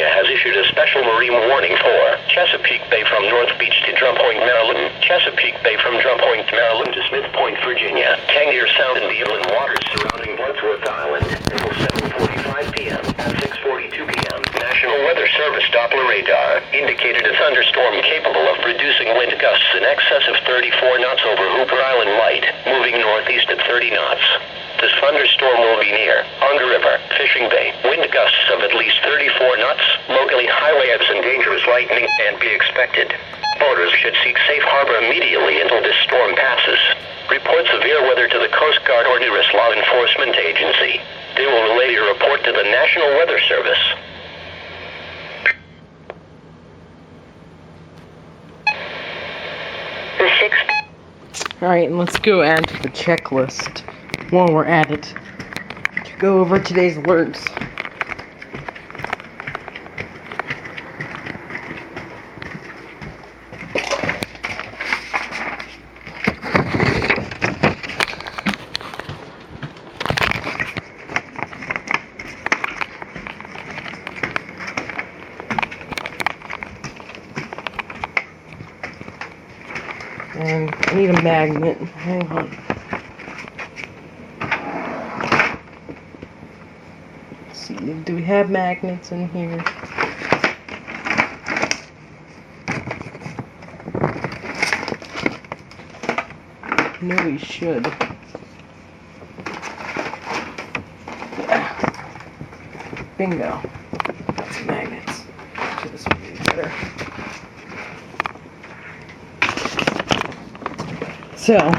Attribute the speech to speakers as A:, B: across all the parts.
A: Virginia has issued a special marine warning for Chesapeake Bay from North Beach to Drum Point, Maryland, Chesapeake Bay from Drum Point, Maryland to Smith Point, Virginia, Tangier Sound and the inland waters surrounding Bloodworth Island until 7:45 p.m. At 6:42 p.m., National Weather Service Doppler radar indicated a thunderstorm capable of producing wind gusts in excess of 34 knots over Hooper Island Light, moving northeast at 30 knots. This thunderstorm will be near Hunger River, Fishing Bay. Wind gusts of at least 34 knots, locally high winds and dangerous lightning can be expected. Boaters should seek safe harbor immediately until this storm passes. Report severe weather to the Coast Guard or nearest law enforcement agency. They will relay your report to the National Weather Service.
B: Alright, let's go add to the checklist while we're at it to go over today's alerts. And I need a magnet. Hang on. Let's see, do we have magnets in here? No, we should. Yeah. Bingo. Got some magnets. So this would be better. So,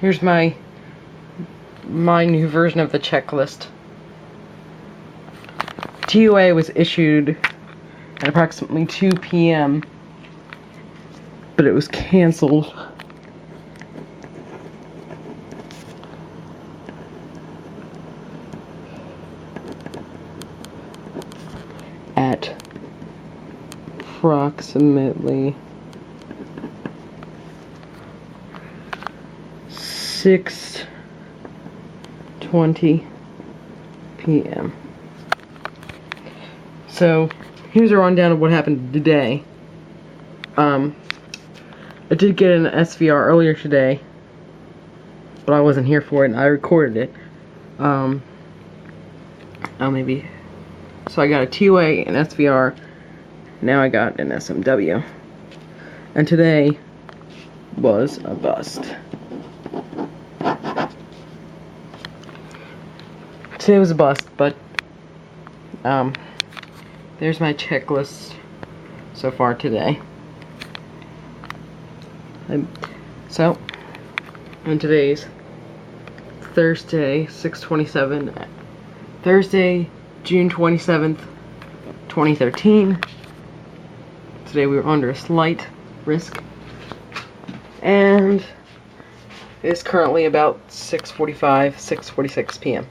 B: here's my new version of the checklist. TOA was issued at approximately 2 p.m., but it was canceled at approximately 6:20 p.m. So here's a rundown of what happened today. I did get an SVR earlier today, but I wasn't here for it, and I recorded it. So I got a TOA, an SVR. Now I got an SMW. And today was a bust. Today was a bust, but there's my checklist so far today. And today's Thursday, 6/27, Thursday, June 27th, 2013. Today we were under a slight risk, and it's currently about 6:45, 6:46 p.m.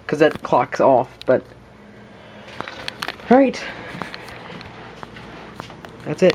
B: because that clock's off. But alright, that's it.